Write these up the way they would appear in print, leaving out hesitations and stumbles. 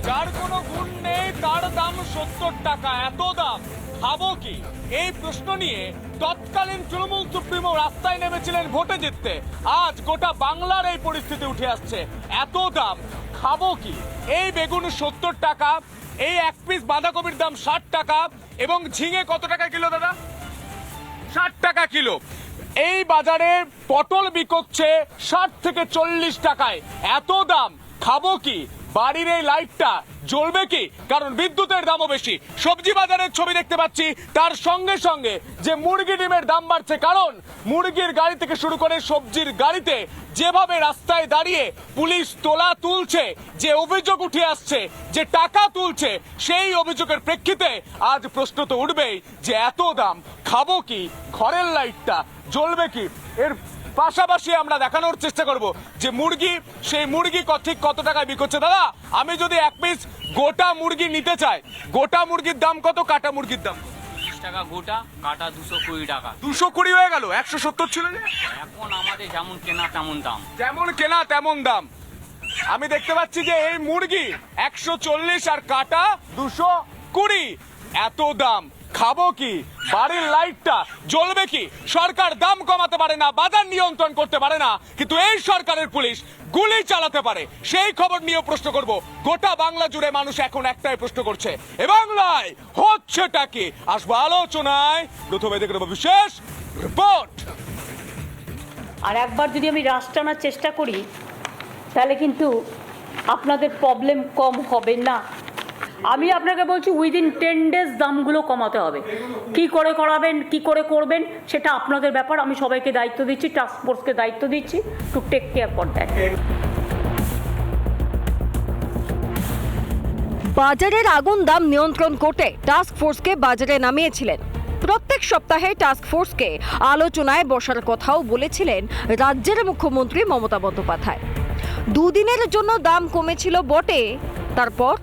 যার কোনো গুণ নেই তার দাম 70 টাকা, এত দাম খাবো কি? এই প্রশ্ন নিয়ে তৎকালীন তৃণমূল সুপ্রিমো রাস্তায় নেমেছিলেন ভোটে জিততে। আজ গোটা বাংলার এই পরিস্থিতি উঠে আসছে, এত দাম খাবো কি? এই বেগুন 70 টাকা, এই এক পিস বাঁধাকপির দাম 60 টাকা, এবং ঝিঙে কত টাকা কিলো দাদা? 60 টাকা কিলো। এই বাজারে পটল বিকোচ্ছে 60 থেকে 40 টাকায়। এত দাম খাবো কি? বাড়ির এই লাইটটা জ্বলবে কি? কারণ বিদ্যুতের দামও বেশি। সবজি বাজারের ছবি দেখতে পাচ্ছি, তার সঙ্গে সঙ্গে যে মুরগি ডিমের দাম বাড়ছে, কারণ মুরগির গাড়ি থেকে শুরু করে সবজির গাড়িতে যেভাবে রাস্তায় দাঁড়িয়ে পুলিশ তোলা তুলছে, যে অভিযোগ উঠে আসছে, যে টাকা তুলছে, সেই অভিযোগের প্রেক্ষিতে আজ প্রশ্ন তো উঠবেই যে এত দাম খাবো কি? ঘরের লাইটটা জ্বলবে কি? এর পাশাপাশি আমরা দেখানোর চেষ্টা করব যে মুরগি, সেই মুরগি ঠিক কত টাকায় বিকোচ্ছে। দাদা, আমি যদি এক পিস গোটা মুরগি নিতে চাই, গোটা মুরগির দাম কত? কাটা মুরগির দাম 30 টাকা গোটা, কাটা 220 টাকা। 220 হয়ে গেল, 170 ছিল যে। এখন আমাদের যেমন কেনা তেমন দাম। যেমন কেনা তেমন দাম। আমি দেখতে পাচ্ছি যে এই মুরগি 140 আর কাটা 220। এত দাম খাবো কি? বাড়ির লাইটটা জ্বলবে কি? সরকার দাম কমাতে পারে না, বাজার নিয়ন্ত্রণ করতে পারে না, কিন্তু এই সরকারের পুলিশ গুলি চালাতে পারে। সেই খবর নিয়ে প্রশ্ন করব। গোটা বাংলা জুড়ে মানুষ এখন একটাই প্রশ্ন করছে, এ বাংলায় হচ্ছেটা কি? আসবো আলোচনায়, প্রথমে দেখে নেব বিশেষ রিপোর্ট। আর একবার যদি আমি রাশ টানার চেষ্টা করি, তাহলে কিন্তু আপনাদের প্রবলেম কম হবে না। আমি আপনাকে বলছি উইদিন 10 ডেজ দামগুলো কমাতে হবে। কি করে করাবেন, কি করে করবেন, সেটা আপনাদের ব্যাপার। আমি সবাইকে দায়িত্ব দিচ্ছি, টাস্ক ফোর্সকে দায়িত্ব দিচ্ছি to take care for that. বাজারের আগুন দাম নিয়ন্ত্রণ করতে টাস্ক ফোর্সকে বাজারে নামিয়েছিলেন। প্রত্যেক সপ্তাহে টাস্ক ফোর্সকে আলোচনায় বসার কথাও বলেছিলেন রাজ্যের মুখ্যমন্ত্রী মমতা বন্দ্যোপাধ্যায়। দুদিনের জন্য দাম কমেছিল বটে, তারপর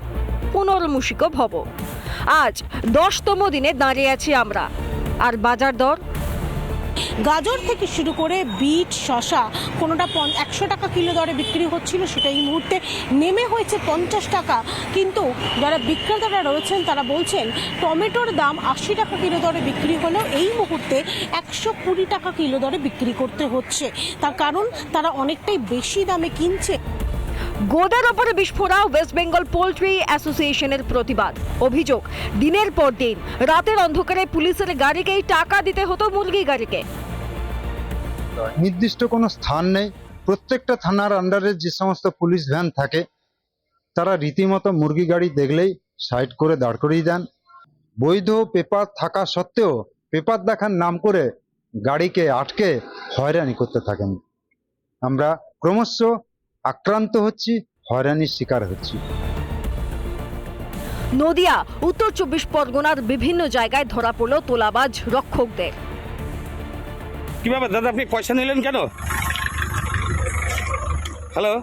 পুনর্মূষিক ভব। আজ 10তম দিনে দাঁড়িয়ে আছি আমরা, আর বাজার দর গাজর থেকে শুরু করে বিট, শশা কোনোটা 100 টাকা কিলো দরে বিক্রি হচ্ছিল, সেটা এই মুহূর্তে নেমে হয়েছে 50 টাকা। কিন্তু যারা বিক্রেতারা রয়েছেন তারা বলছেন টমেটোর দাম 80 টাকা কিলো দরে বিক্রি হলেও এই মুহূর্তে 120 টাকা কিলো দরে বিক্রি করতে হচ্ছে। তার কারণ তারা অনেকটাই বেশি দামে কিনছে। গোদার ওপরে বিস্ফোরা ওয়েস্ট বেঙ্গল পোল্ট্রি অ্যাসোসিয়েশনের প্রতিবাদ। অভিযোগ, দিনের পর দিন রাতের অন্ধকারে পুলিশের গাড়িকেই টাকা দিতে হতো মুরগি গাড়িকে। নির্দিষ্ট কোনো স্থান নেই। প্রত্যেকটা থানার আন্ডারে যে সমস্ত পুলিশ ভ্যান থাকে, তারা রীতিমতো মুরগি গাড়ি দেখলেই সাইড করে দাঁড় করিয়ে দেন। বৈধ পেপার থাকা সত্ত্বেও পেপার দেখার নাম করে গাড়িকে আটকে হয়রানি করতে থাকেন। আমরা ক্রমশ আক্রান্ত হচ্ছি, হয়রানির শিকার হচ্ছি। নদিয়া, উত্তর 24 পরগনার বিভিন্ন জায়গায় ধরা পড়ল তোলাবাজ রক্ষকদের। কি ব্যাপার দাদা, আপনি পয়সা নিলেন কেন? হ্যালো,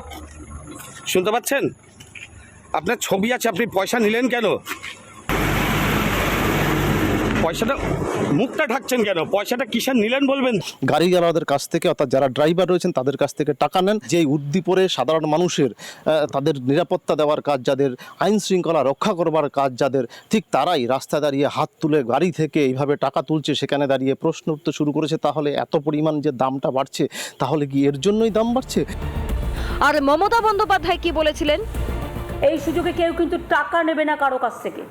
শুনতে পাচ্ছেন? আপনার ছবি আছে, আপনি পয়সা নিলেন কেন? পয়সাটা, মুখটা ঢাকছেন কেন? পয়সাটা কিসের নিলেন বলবেন। গাড়িওয়ালাদের কাছ থেকে, অর্থাৎ যারা ড্রাইভার রয়েছেন তাদের কাছ থেকে টাকা নেন। যে উদ্দীপরে সাধারণ মানুষের তাদের নিরাপত্তা দেওয়ার কাজ যাদের, আইন শৃঙ্খলা রক্ষা করবার কাজ যাদের, ঠিক তারাই রাস্তায় দাঁড়িয়ে হাত তুলে গাড়ি থেকে এইভাবে টাকা তুলছে। সেখানে দাঁড়িয়ে প্রশ্ন উঠতে শুরু করেছে, তাহলে এত পরিমাণ যে দামটা বাড়ছে, তাহলে কি এর জন্যই দাম বাড়ছে? আর মমতা বন্দ্যোপাধ্যায় কি বলেছিলেন? এই সুযোগে কেউ কিন্তু টাকা নেবে না কারো কাছ থেকে,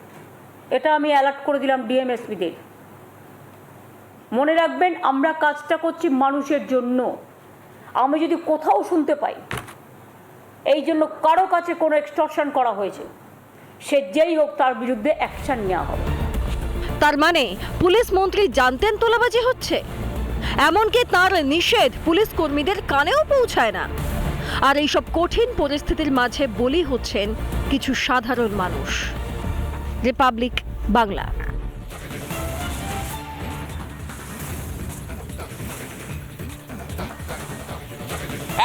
এটা আমি অ্যালার্ট করে দিলাম ডিএমএসপিদের। মনে রাখবেন, আমরা কাজটা করছি মানুষের জন্য। আমি যদি কোথাও শুনতে পাই এই জন্য কারো কাছে কোনো এক্সটর্শন করা হয়েছে, সে যেই হোক তার বিরুদ্ধে অ্যাকশন নেওয়া হবে। তার মানে পুলিশ মন্ত্রী জানতেন তোলাবাজি হচ্ছে, এমনকি তার নিষেধ পুলিশ কর্মীদের কানেও পৌঁছায় না। আর এইসব কঠিন পরিস্থিতির মাঝে বলি হচ্ছেন কিছু সাধারণ মানুষ। রিপাবলিক বাংলা।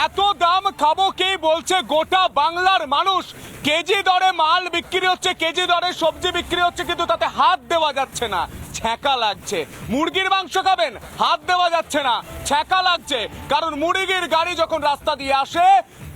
এত দাম খাবো কে বলছে গোটা বাংলার মানুষ। কেজি দরে মাল বিক্রি হচ্ছে, কেজি দরে সবজি বিক্রি হচ্ছে, কিন্তু তাতে হাত দেওয়া যাচ্ছে না। ছ্যাঁকা লাগছে। মুরগির মাংস খাবেন, হাত দেওয়া যাচ্ছে না, ছ্যাঁকা লাগছে। কারণ মুরগির গাড়ি যখন রাস্তা দিয়ে আসে,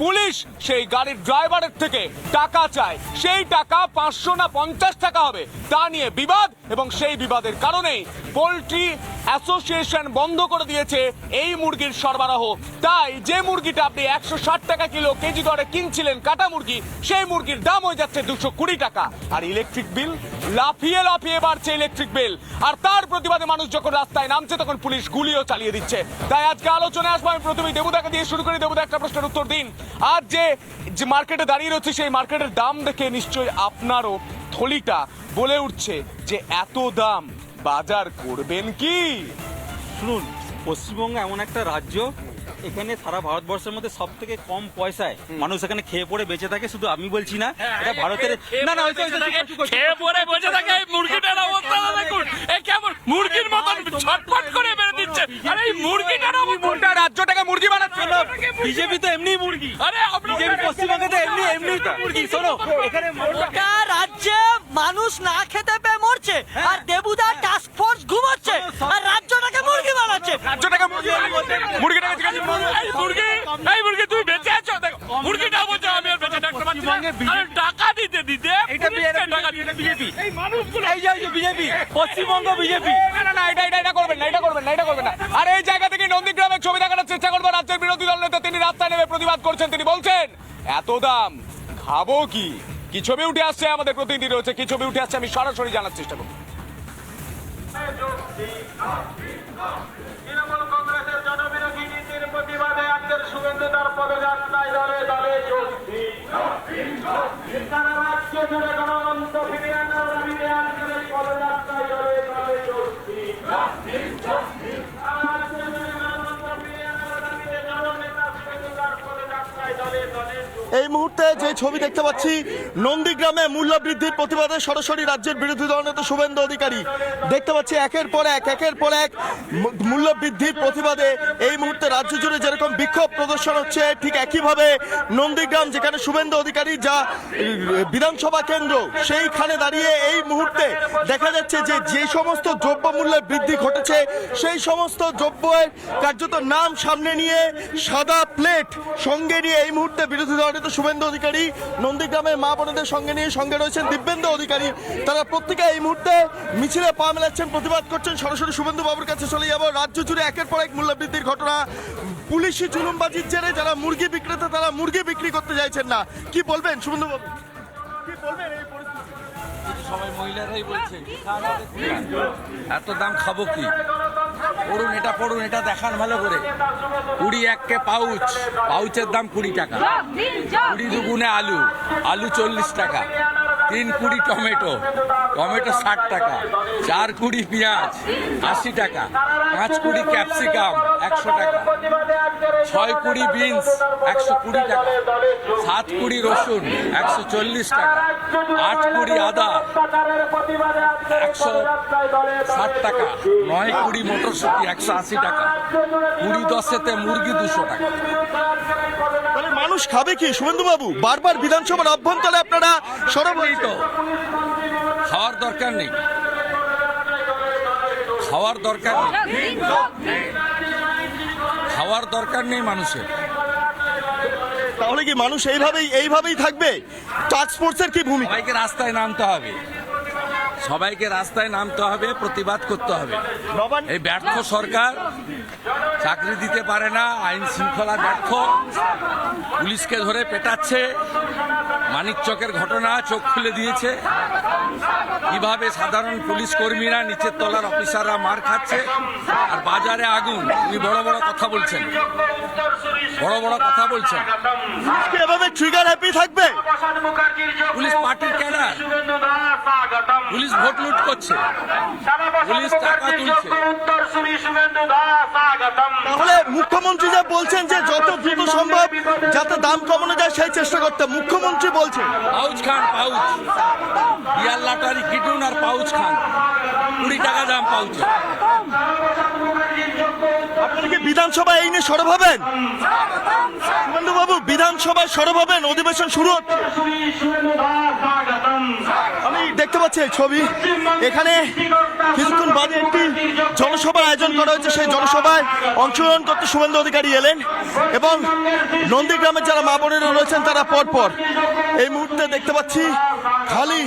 পুলিশ সেই গাড়ির ড্রাইভারের থেকে টাকা চায়। সেই টাকা 500 না 50 টাকা হবে, তা নিয়ে বিবাদ, এবং সেই বিবাদের কারণেই পোল্ট্রি অ্যাসোসিয়েশন বন্ধ করে দিয়েছে এই মুরগির সরবরাহ। তাই যে মুরগিটা আপনি 160 টাকা কিলো কেজি দরে কিনছিলেন কাটা মুরগি, সেই মুরগির দাম হয়ে যাচ্ছে 220 টাকা। আর ইলেকট্রিক বিল লাফিয়ে লাফিয়ে বাড়ছে ইলেকট্রিক বিল। আর তার প্রতিবাদে মানুষ যখন রাস্তায় নামছে, তখন পুলিশ গুলিও চালিয়ে দিচ্ছে। তাই আজকে আলোচনায় আসবো। আমি প্রথমে দেবুদাকে দিয়ে শুরু করি। দেবুদা, একটা প্রশ্নের উত্তর দিন। আজ যে মার্কেটে দাঁড়িয়ে রয়েছে, সেই মার্কেটের দাম দেখে নিশ্চয়ই আপনারও থলিটা বলে উঠছে যে এত দাম, বাজার করবেন কি? শুনুন, পশ্চিমবঙ্গ এমন একটা রাজ্য, এখানে সারা ভারতবর্ষের মধ্যে সব থেকে কম পয়সায় মানুষ এখানে খেয়ে পড়ে বেঁচে থাকে। শুধু আমি বলছি না, এটা ভারতের না না খেয়ে পড়ে বসে থাকে। এই মুরগিটার অবস্থা দেখুন, এই কেমন মুরগির মতন ছটফট করে বেড়ে দিচ্ছে। আরে এই মুরগিটার গোটা রাজ্যটাকে মুরগি বানাচ্ছে। বিজেপি তো এমনি মুরগি, আরে বিজেপি পশ্চিমবঙ্গে তো এমনি মুরগি। শোনো, এখানে গোটা রাজ্যে মানুষ না খেতে পেয়ে মরছে, আর দেবুদা টাস্ক ফোর্স ঘুমাচ্ছে, আর রাজ্যটাকে মুরগি বানাচ্ছে। রাজ্যটাকে মুরগিটাকে ঠিক আছে। এই মুরগি তুমি বেঁচে আছো? দেখো মুরগিটা বলছে আমি আর বেঁচে থাকতে পারছি না। আরে টাকা দিতে দিতে বিজেপি, এই মানুষগুলো, এই যে বিজেপি, পশ্চিমবঙ্গ বিজেপি। না না, এটা করবেন না, এটা করবেন না। আর এই জায়গা থেকে নন্দীগ্রামের ছবি দেখানোর চেষ্টা করবো। রাজ্যের বিরোধী দল নেতা তিনি রাস্তায় নেমে প্রতিবাদ করছেন। তিনি বলছেন এত দাম খাবো কি? কি ছবি উঠে আসছে, আমাদের প্রতিনিধি রয়েছে, কি ছবি উঠে আসছে আমি সরাসরি জানার চেষ্টা করবো। তৃণমূল কংগ্রেসের জনবিরোধী নীতির প্রতিবাদে আজকের শুভেন্দুদার পদযাত্রায় দলে দলে যোগী। সারা রাজ্য জুড়ে গণতন্ত্র ফিরিয়ে আনার দাবিতে আজকের এই পদযাত্রায় দলে দলে যোগী। সারা রাজ্য জুড়ে গণতন্ত্র ফিরিয়ে আনার দাবিতে জননেতা শুভেন্দুদার পদযাত্রায় দলে দলে যোগী। এই মুহূর্তে যে ছবি দেখতে পাচ্ছি, নন্দীগ্রামে মূল্য বৃদ্ধির প্রতিবাদে সরাসরি রাজ্যের বিরোধী দলনেতা শুভেন্দু অধিকারী। দেখতে পাচ্ছি একের পর এক মূল্য বৃদ্ধির প্রতিবাদে এই মুহূর্তে রাজ্য জুড়ে যেরকম বিক্ষোভ প্রদর্শন হচ্ছে, ঠিক একইভাবে নন্দীগ্রাম, যেখানে শুভেন্দু অধিকারী যা বিধানসভা কেন্দ্র, সেইখানে দাঁড়িয়ে এই মুহূর্তে দেখা যাচ্ছে যে সমস্ত দ্রব্যমূল্যের বৃদ্ধি ঘটেছে, সেই সমস্ত দ্রব্যের কার্যত নাম সামনে নিয়ে, সাদা প্লেট সঙ্গে নিয়ে এই মুহূর্তে বিরোধী দলনেতা শুভেন্দু অধিকারী নন্দীগ্রামের মা বোনেদের সঙ্গে রয়েছেন দিব্যেন্দু অধিকারী। তারা প্রত্যেকে এই মুহূর্তে মিছিলে পা মেলাচ্ছেন, প্রতিবাদ করছেন। সরাসরি শুভেন্দু বাবুর কাছে চলে যাব। রাজ্য জুড়ে একের পর এক মূল্যবৃদ্ধির ঘটনা, পুলিশি জুলুমবাজির জেরে যারা মুরগি বিক্রেতা তারা মুরগি বিক্রি করতে চাইছেন না। কি বলবেন শুভেন্দু বাবু, কি বলবেন এই পরিস্থিতি? সবাই মহিলারাই বলছে এত দাম খাবো কি? পড়ুন এটা দেখান ভালো করে। 20 এককে পাউচের দাম 20 টাকা, 20 দুগুণে আলু 40 টাকা, 3 কুড়ি টমেটো 60 টাকা, 4 কুড়ি পেঁয়াজ 80 টাকা, 5 কুড়ি ক্যাপসিকাম 100 টাকা, 6 কুড়ি বিনস 120 টাকা, 7 কুড়ি রসুন 140 টাকা, 8 কুড়ি আদা 160 টাকা, 9 কুড়ি মটরশুঁটি 180 টাকা, 20-10 মুরগি 200 টাকা। তাহলে মানুষ খাবে কি শুভেন্দু বাবু? বারবার বিধানসভার অভ্যন্তরে আপনারা সরব তো খাওয়ার দরকার নেই, খাওয়ার দরকার নেই মানুষের। তাহলে কি মানুষ এইভাবেই থাকবে? টাস্ক ফোর্সের কি ভূমিকা? সবাইকে রাস্তায় নামতে হবে, প্রতিবাদ করতে হবে। এই ব্যর্থ সরকার চাকরি দিতে পারে না, আইন শৃঙ্খলা ব্যর্থ, পুলিশকে ধরে পেটাচ্ছে, মানিকচকের ঘটনা চোখ খুলে দিয়েছে, কিভাবে সাধারণ পুলিশ কর্মীরা, নিচের তলার অফিসাররা মার খাচ্ছে, আর বাজারে আগুন। উনি বড় বড় কথা বলছেন। এভাবে ট্রিগার হ্যাপি থাকবে পুলিশ পার্টির ক্যাডার, পুলিশ ভোট লুট করছে, পুলিশ টাকা তুলছে। তাহলে মুখ্যমন্ত্রী যা বলছেন যে যত দ্রুত সম্ভব যাতে দাম কমানো যায় সেই চেষ্টা করতে, মুখ্যমন্ত্রী বলছেন পাউচ খান, বিয়ার লাটারি কিটুন আর পাউচ খান, 20 টাকা দাম পাউচে। আপনারা কি বিধানসভায় এই নিয়ে সরব হবেন? শুভেন্দু বাবু, বিধানসভায় সরব হবেন? অধিবেশন শুরু হচ্ছে। আমি দেখতে পাচ্ছি এই ছবি, এখানে কিছুক্ষণ বাদে একটি জনসভার আয়োজন করা হয়েছে। সেই জনসভায় অংশগ্রহণ করতে শুভেন্দু অধিকারী এলেন এবং নন্দীগ্রামের যারা মা বোনেরা রয়েছেন তারা পরপর এই মুহূর্তে দেখতে পাচ্ছি খালি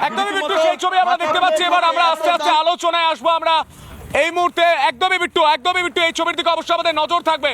একদমই বিট্টু, সেই ছবি আমরা দেখতে পাচ্ছি। এবার আমরা আস্তে আস্তে আলোচনায় আসবো। আমরা এই মুহূর্তে একদমই বিট্টু এই ছবির দিকে অবশ্যই আমাদের নজর থাকবে।